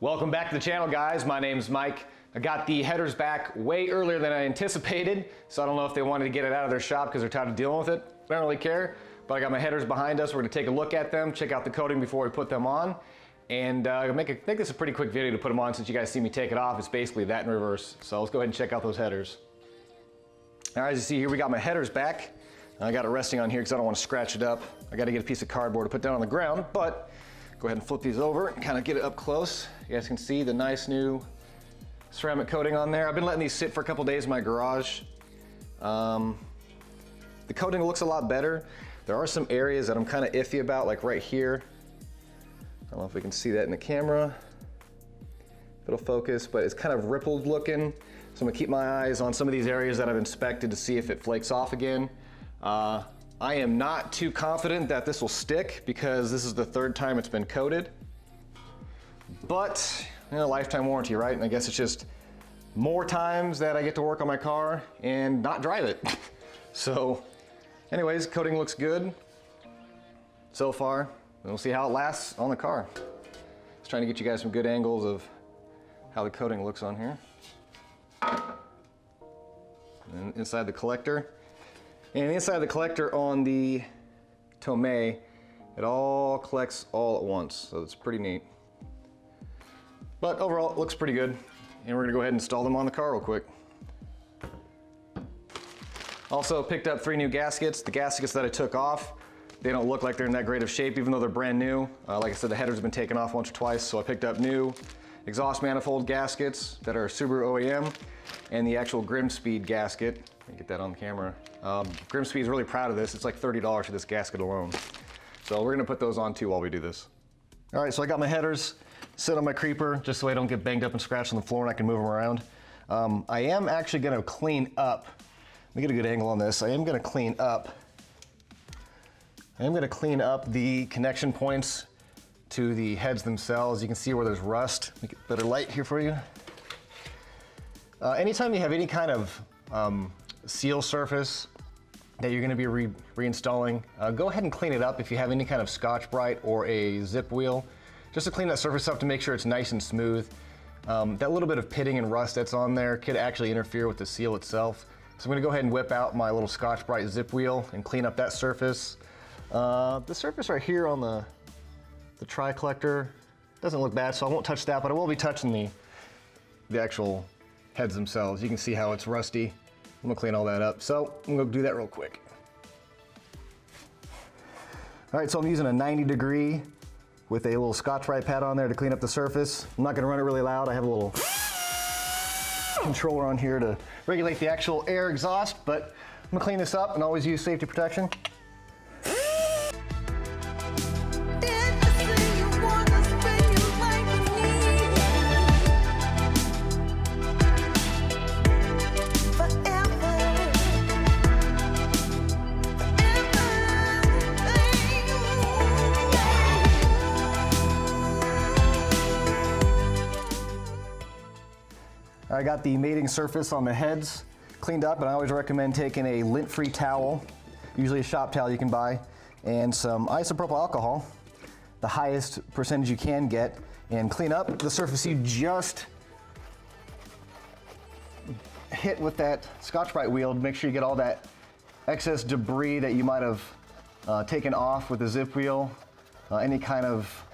Welcome back to the channel, guys. My name's Mike. I got the headers back way earlier than I anticipated, so I don't know if they wanted to get it out of their shop because they're tired of dealing with it. I don't really care, but I got my headers behind us. We're gonna take a look at them, check out the coating before we put them on, and make this a pretty quick video to put them on since you guys see me take it off. It's basically that in reverse. So let's go ahead and check out those headers. All right, as you see here, we got my headers back. I got it resting on here because I don't want to scratch it up. I got to get a piece of cardboard to put down on the ground, but go ahead and flip these over and kind of get it up close. You guys can see the nice new ceramic coating on there. I've been letting these sit for a couple days in my garage. The coating looks a lot better. There are some areas that I'm kind of iffy about, like right here. I don't know if we can see that in the camera. It'll focus, but it's kind of rippled looking. So I'm gonna keep my eyes on some of these areas that I've inspected to see if it flakes off again. I am not too confident that this will stick because this is the third time it's been coated. But, you know, lifetime warranty, right? And I guess it's just more times that I get to work on my car and not drive it. So, anyways, coating looks good so far. And we'll see how it lasts on the car. Just trying to get you guys some good angles of how the coating looks on here. And inside the collector. And inside the collector on the Tomei, it all collects all at once, so it's pretty neat. But overall, it looks pretty good. And we're gonna go ahead and install them on the car real quick. Also picked up 3 new gaskets. The gaskets that I took off, they don't look like they're in that great of shape, even though they're brand new. Like I said, the headers have been taken off once or twice, so I picked up new exhaust manifold gaskets that are Subaru OEM, and the actual Grimspeed gasket. Let me get that on camera. Grimspeed is really proud of this. It's like $30 for this gasket alone. So we're gonna put those on too while we do this. All right, so I got my headers sit on my creeper just so I don't get banged up and scratched on the floor and I can move them around. I am actually gonna clean up. Let me get a good angle on this. I am gonna clean up the connection points to the heads themselves. You can see where there's rust. Make it better light here for you. Anytime you have any kind of seal surface that you're going to be reinstalling, go ahead and clean it up if you have any kind of Scotch-Brite or a zip wheel, just to clean that surface up to make sure it's nice and smooth. That little bit of pitting and rust that's on there could actually interfere with the seal itself. So I'm going to go ahead and whip out my little Scotch-Brite zip wheel and clean up that surface. The surface right here on the tri-collector doesn't look bad, so I won't touch that, but I will be touching the actual heads themselves. You can see how it's rusty. I'm gonna clean all that up. So I'm gonna do that real quick. All right, so I'm using a 90-degree with a little Scotch-Brite pad on there to clean up the surface. I'm not gonna run it really loud. I have a little controller on here to regulate the actual air exhaust, but I'm gonna clean this up and always use safety protection. I got the mating surface on the heads cleaned up, and I always recommend taking a lint-free towel, usually a shop towel you can buy, and some isopropyl alcohol, the highest percentage you can get, and clean up the surface you just hit with that Scotch-Brite wheel to make sure you get all that excess debris that you might have taken off with the zip wheel, any kind of,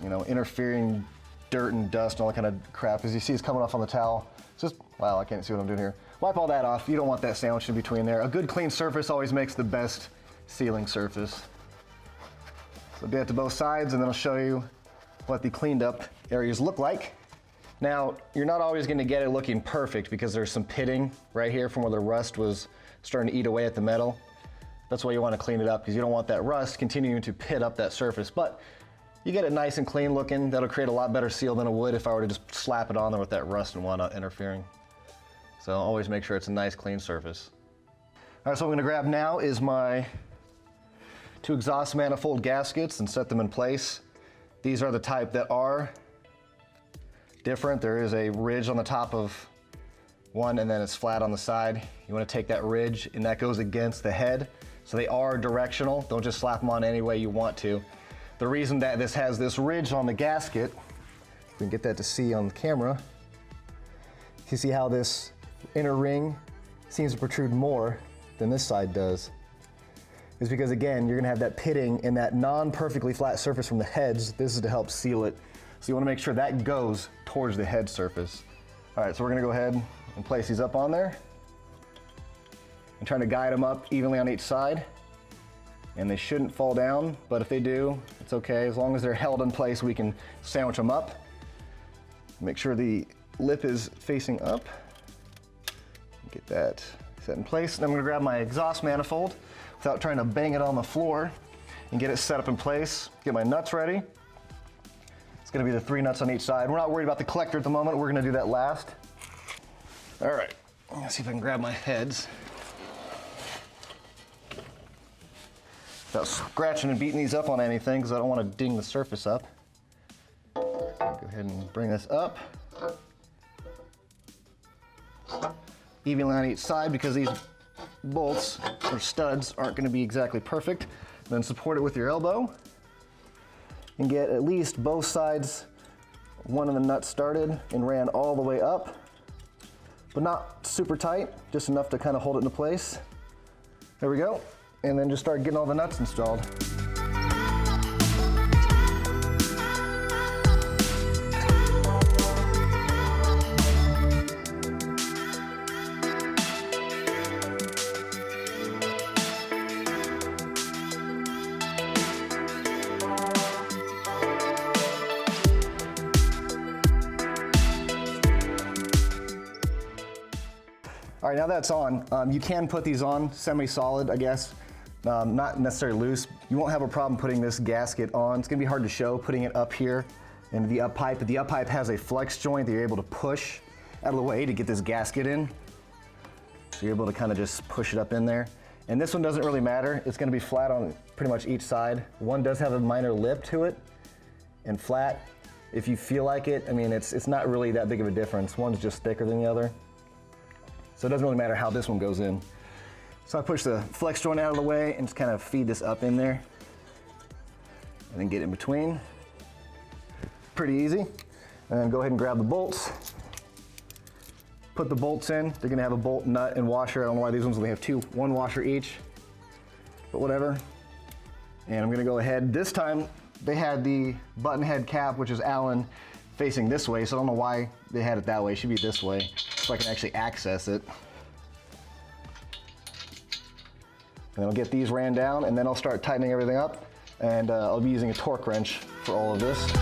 you know, interfering dirt and dust and all that kind of crap. As you see, it's coming off on the towel. It's just, wow, I can't see what I'm doing here. Wipe all that off. You don't want that sandwiched in between there. A good clean surface always makes the best sealing surface. So do that to both sides, and then I'll show you what the cleaned up areas look like. Now, you're not always going to get it looking perfect because there's some pitting right here from where the rust was starting to eat away at the metal. That's why you want to clean it up, because you don't want that rust continuing to pit up that surface. But you get it nice and clean looking. That'll create a lot better seal than it would if I were to just slap it on there with that rust and whatnot interfering. So always make sure it's a nice clean surface. All right, so what I'm gonna grab now is my 2 exhaust manifold gaskets and set them in place. These are the type that are different. There is a ridge on the top of one and then it's flat on the side. You wanna take that ridge and that goes against the head. So they are directional. Don't just slap them on any way you want to. The reason that this has this ridge on the gasket If we can get that to see on the camera, you see how this inner ring seems to protrude more than this side does. It's because, again, you're gonna have that pitting in that non-perfectly flat surface from the heads. This is to help seal it. So you wanna make sure that goes towards the head surface. All right, so we're gonna go ahead and place these up on there. I'm trying to guide them up evenly on each side. And they shouldn't fall down, but if they do, it's okay. As long as they're held in place, we can sandwich them up. Make sure the lip is facing up. Get that set in place. Then I'm gonna grab my exhaust manifold without trying to bang it on the floor and get it set up in place. Get my nuts ready. It's gonna be the 3 nuts on each side. We're not worried about the collector at the moment. We're gonna do that last. All right, let's see if I can grab my heads without scratching and beating these up on anything, because I don't want to ding the surface up. Go ahead and bring this up. Evenly on each side, because these bolts or studs aren't going to be exactly perfect. Then support it with your elbow and get at least both sides, one of the nuts started and ran all the way up, but not super tight, just enough to kind of hold it into place. There we go. And then just start getting all the nuts installed. All right, now that's on, you can put these on semi-solid, I guess. Not necessarily loose. You won't have a problem putting this gasket on. It's gonna be hard to show putting it up here into the up pipe, but the up pipe has a flex joint that you're able to push out of the way to get this gasket in. So you're able to kind of just push it up in there. And this one doesn't really matter. It's gonna be flat on pretty much each side. One does have a minor lip to it and flat. If you feel like it, I mean, it's not really that big of a difference. One's just thicker than the other. So it doesn't really matter how this one goes in. So I push the flex joint out of the way and just kind of feed this up in there and then get in between. Pretty easy. And then go ahead and grab the bolts. Put the bolts in. They're gonna have a bolt, nut, and washer. I don't know why these ones only have one washer each, but whatever. And I'm gonna go ahead. This time they had the button head cap, which is Allen, facing this way, so I don't know why they had it that way. It should be this way, so I can actually access it. And then I'll get these ran down, and then I'll start tightening everything up, and I'll be using a torque wrench for all of this.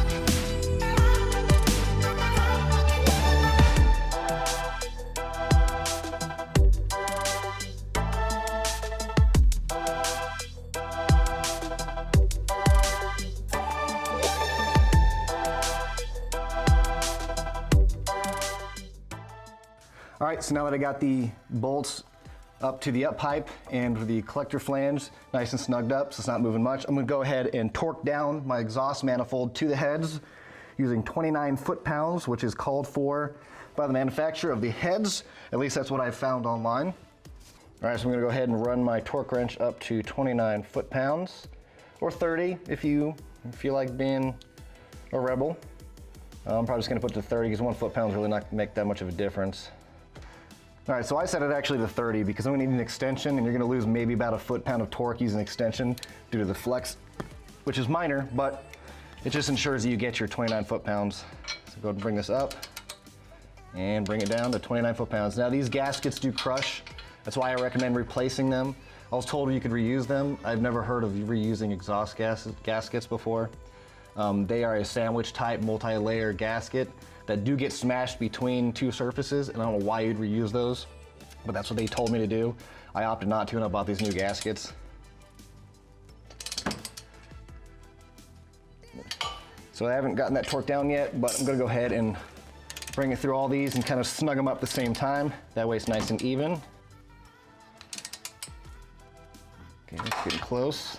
All right, so now that I got the bolts up to the up pipe and the collector flange nice and snugged up, so it's not moving much, I'm gonna go ahead and torque down my exhaust manifold to the heads using 29 foot-pounds, which is called for by the manufacturer of the heads. At least that's what I found online. All right, so I'm gonna go ahead and run my torque wrench up to 29 foot-pounds, or 30 if you feel like being a rebel. I'm probably just gonna put it to 30 because 1 foot-pound is really not gonna make that much of a difference. All right, so I set it actually to 30 because I'm gonna need an extension, and you're gonna lose maybe about a foot-pound of torque using extension due to the flex, which is minor, but it just ensures that you get your 29 foot-pounds. So go ahead and bring this up and bring it down to 29 foot-pounds. Now these gaskets do crush. That's why I recommend replacing them. I was told you could reuse them. I've never heard of reusing exhaust gaskets before. They are a sandwich type multi-layer gasket that do get smashed between two surfaces, and I don't know why you'd reuse those, but that's what they told me to do. I opted not to, and I bought these new gaskets. So I haven't gotten that torque down yet, but I'm gonna go ahead and bring it through all these and kind of snug them up at the same time. That way it's nice and even. Okay, it's getting close.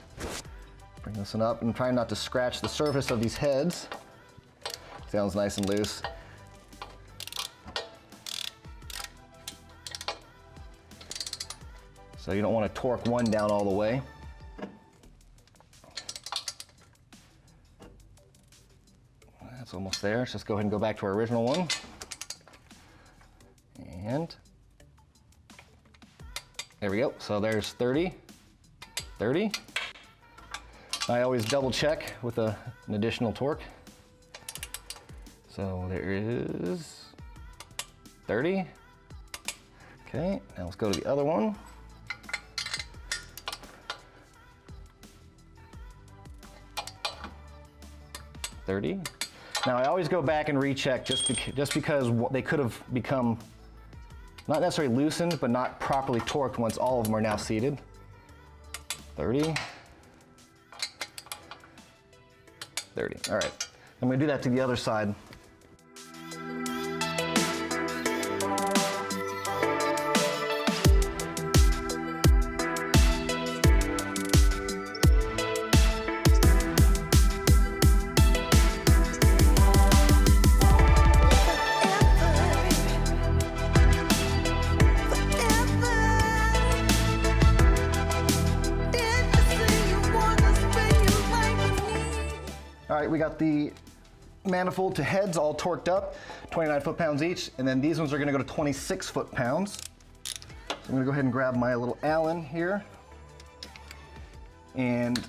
Bring this one up and try not to scratch the surface of these heads. Sounds nice and loose. So you don't want to torque one down all the way. That's It's almost there. Let's just go ahead and go back to our original one. And there we go. So there's 30, 30. I always double check with an additional torque. So there is 30. Okay, now let's go to the other one. 30. Now I always go back and recheck just because they could have become not necessarily loosened, but not properly torqued once all of them are now seated. 30. 30. All right. I'm going to do that to the other side. All right, we got the manifold to heads all torqued up, 29 foot-pounds each, and then these ones are gonna go to 26 foot-pounds. So I'm gonna go ahead and grab my little Allen here and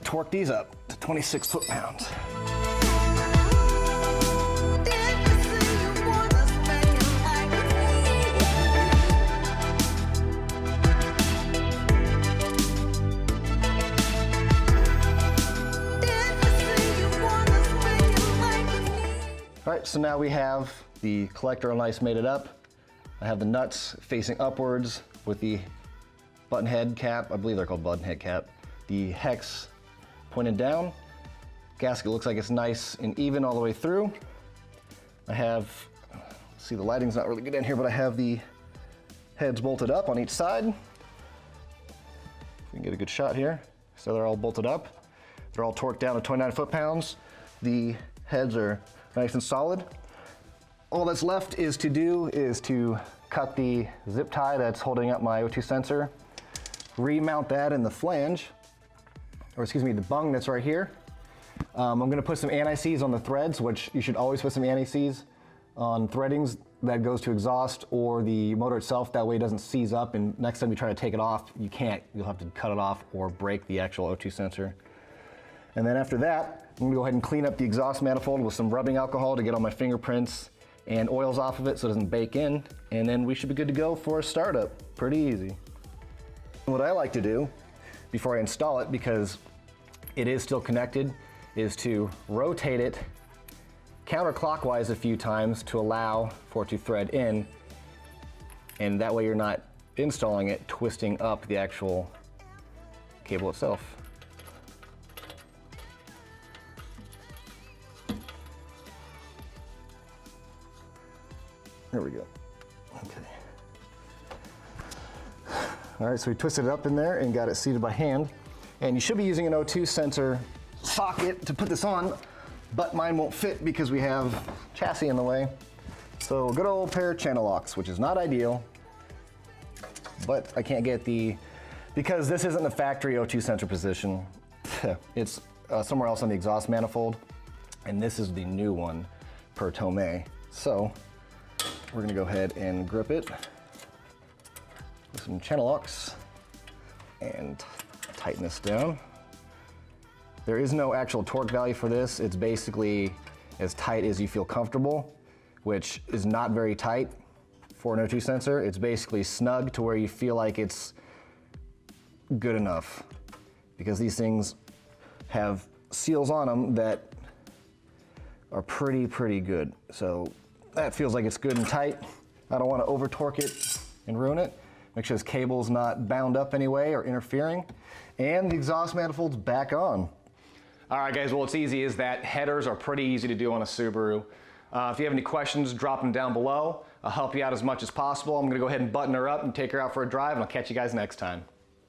torque these up to 26 foot-pounds. All right, so now we have the collector all nice mated up. I have the nuts facing upwards with the button head cap. I believe they're called button head cap. The hex pointed down. Gasket looks like it's nice and even all the way through. I have, see the lighting's not really good in here, but I have the heads bolted up on each side. If we can get a good shot here. So they're all bolted up. They're all torqued down to 29 foot-pounds. The heads are nice and solid. All that's left is to cut the zip tie that's holding up my O2 sensor, remount that in the flange, or excuse me, the bung that's right here. I'm gonna put some anti-seize on the threads, which you should always put some anti-seize on threadings that goes to exhaust or the motor itself. That way it doesn't seize up, and next time you try to take it off, you can't. You'll have to cut it off or break the actual O2 sensor. And then after that, I'm gonna go ahead and clean up the exhaust manifold with some rubbing alcohol to get all my fingerprints and oils off of it so it doesn't bake in. And then we should be good to go for a startup. Pretty easy. What I like to do before I install it, because it is still connected, is to rotate it counterclockwise a few times to allow for it to thread in. And that way you're not installing it, twisting up the actual cable itself. There we go. Okay. All right, so we twisted it up in there and got it seated by hand. And you should be using an O2 sensor socket to put this on, but mine won't fit because we have chassis in the way. So good old pair of channel locks, which is not ideal, but I can't get because this isn't the factory O2 sensor position. It's somewhere else on the exhaust manifold, and this is the new one per Tomei. So we're gonna go ahead and grip it with some channel locks and tighten this down. There is no actual torque value for this. It's basically as tight as you feel comfortable, which is not very tight for an O2 sensor. It's basically snug to where you feel like it's good enough, because these things have seals on them that are pretty good. So that feels like it's good and tight. I don't want to over torque it and ruin it. Make sure this cable's not bound up anyway or interfering. And the exhaust manifold's back on. All right, guys, well, it's easy is that headers are pretty easy to do on a Subaru. If you have any questions, drop them down below. I'll help you out as much as possible. I'm gonna go ahead and button her up and take her out for a drive, and I'll catch you guys next time.